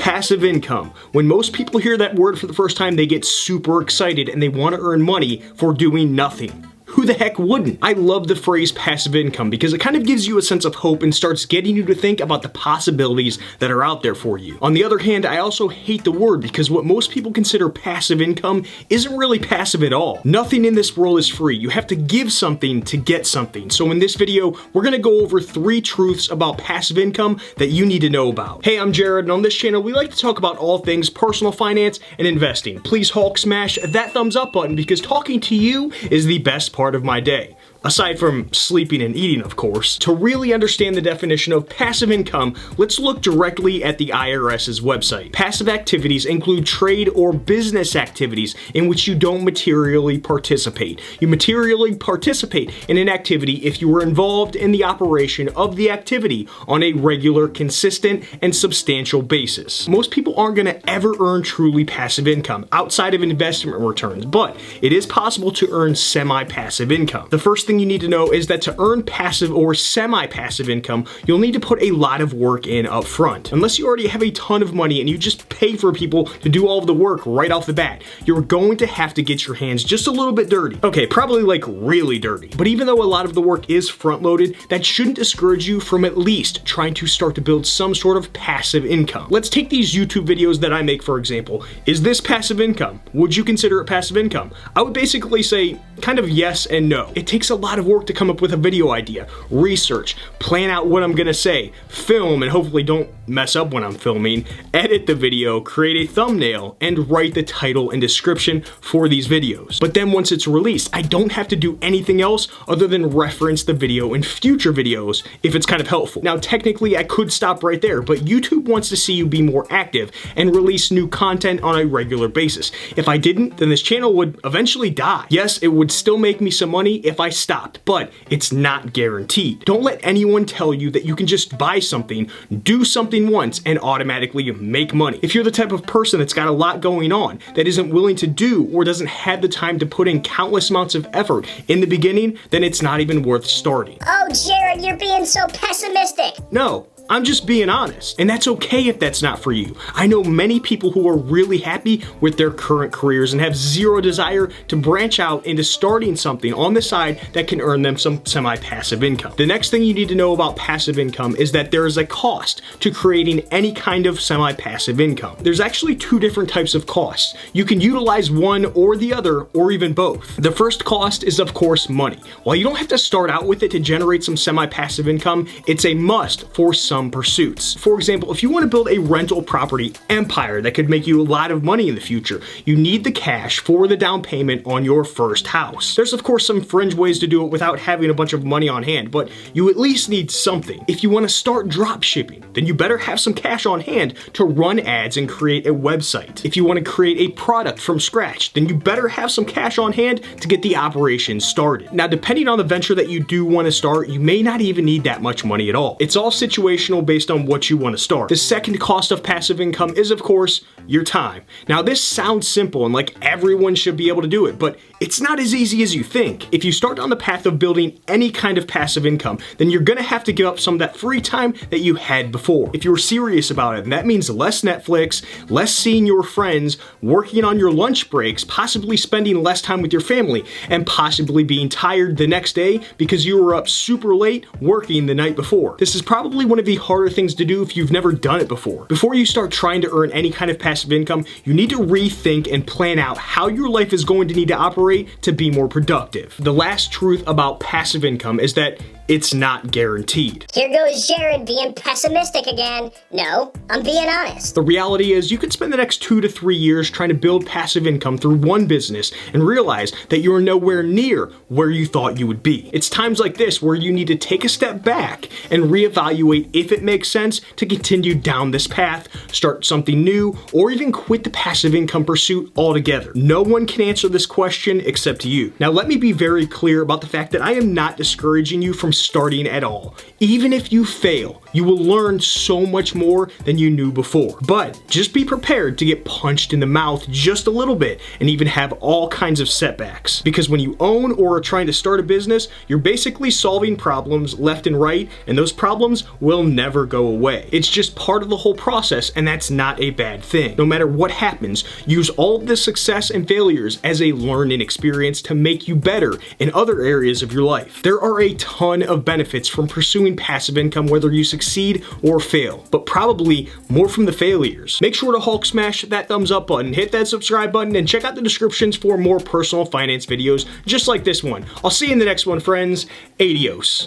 Passive income. When most people hear that word for the first time, they get super excited and they want to earn money for doing nothing. Who the heck wouldn't? I love the phrase passive income because it kind of gives you a sense of hope and starts getting you to think about the possibilities that are out there for you. On the other hand, I also hate the word because what most people consider passive income isn't really passive at all. Nothing in this world is free. You have to give something to get something. So in this video, we're gonna go over 3 truths about passive income that you need to know about. Hey, I'm Jared, and on this channel, we like to talk about all things personal finance and investing. Please Hulk smash that thumbs up button because talking to you is the best part of my day. Aside from sleeping and eating, of course. To really understand the definition of passive income, let's look directly at the IRS's website. Passive activities include trade or business activities in which you don't materially participate. You materially participate in an activity if you were involved in the operation of the activity on a regular, consistent, and substantial basis. Most people aren't going to ever earn truly passive income outside of investment returns, but it is possible to earn semi-passive income. The first thing you need to know is that to earn passive or semi-passive income, you'll need to put a lot of work in up front. Unless you already have a ton of money and you just pay for people to do all of the work right off the bat, you're going to have to get your hands just a little bit dirty. Okay, probably like really dirty. But even though a lot of the work is front-loaded, that shouldn't discourage you from at least trying to start to build some sort of passive income. Let's take these YouTube videos that I make, for example. Is this passive income? Would you consider it passive income? I would basically say kind of yes and no. It takes a lot of work to come up with a video idea, research, plan out what I'm gonna say, film, and hopefully don't mess up when I'm filming, edit the video, create a thumbnail, and write the title and description for these videos. But then once it's released, I don't have to do anything else other than reference the video in future videos if it's kind of helpful. Now, technically, I could stop right there, but YouTube wants to see you be more active and release new content on a regular basis. If I didn't, then this channel would eventually die. Yes, it would still make me some money if I stopped, but it's not guaranteed. Don't let anyone tell you that you can just buy something, do something once, and automatically make money. If you're the type of person that's got a lot going on, that isn't willing to do or doesn't have the time to put in countless amounts of effort in the beginning, then it's not even worth starting. Oh, Jared, you're being so pessimistic. No. I'm just being honest, and that's okay if that's not for you. I know many people who are really happy with their current careers and have zero desire to branch out into starting something on the side that can earn them some semi-passive income. The next thing you need to know about passive income is that there is a cost to creating any kind of semi-passive income. There's actually 2 different types of costs. You can utilize one or the other, or even both. The first cost is, of course, money. While you don't have to start out with it to generate some semi-passive income, it's a must for some pursuits. For example, if you want to build a rental property empire that could make you a lot of money in the future, you need the cash for the down payment on your first house. There's of course some fringe ways to do it without having a bunch of money on hand, but you at least need something. If you want to start drop shipping, then you better have some cash on hand to run ads and create a website. If you want to create a product from scratch, then you better have some cash on hand to get the operation started. Now, depending on the venture that you do want to start, you may not even need that much money at all. It's all situational based on what you want to start. The second cost of passive income is, of course, your time. Now, this sounds simple and like everyone should be able to do it, but it's not as easy as you think. If you start on the path of building any kind of passive income, then you're gonna have to give up some of that free time that you had before. If you're serious about it, and that means less Netflix, less seeing your friends, working on your lunch breaks, possibly spending less time with your family, and possibly being tired the next day because you were up super late working the night before. This is probably one of the harder things to do if you've never done it before. Before you start trying to earn any kind of passive income, you need to rethink and plan out how your life is going to need to operate to be more productive. The last truth about passive income is that it's not guaranteed. Here goes Jared being pessimistic again. No, I'm being honest. The reality is you could spend the next 2 to 3 years trying to build passive income through one business and realize that you're nowhere near where you thought you would be. It's times like this where you need to take a step back and reevaluate if it makes sense to continue down this path, start something new, or even quit the passive income pursuit altogether. No one can answer this question except you. Now, let me be very clear about the fact that I am not discouraging you from starting at all. Even if you fail, you will learn so much more than you knew before. But just be prepared to get punched in the mouth just a little bit and even have all kinds of setbacks. Because when you own or are trying to start a business, you're basically solving problems left and right, and those problems will never go away. It's just part of the whole process, and that's not a bad thing. No matter what happens, use all of the success and failures as a learning experience to make you better in other areas of your life. There are a ton of benefits from pursuing passive income, whether you succeed or fail, but probably more from the failures. Make sure to Hulk smash that thumbs up button, hit that subscribe button, and check out the descriptions for more personal finance videos just like this one. I'll see you in the next one, friends. Adios.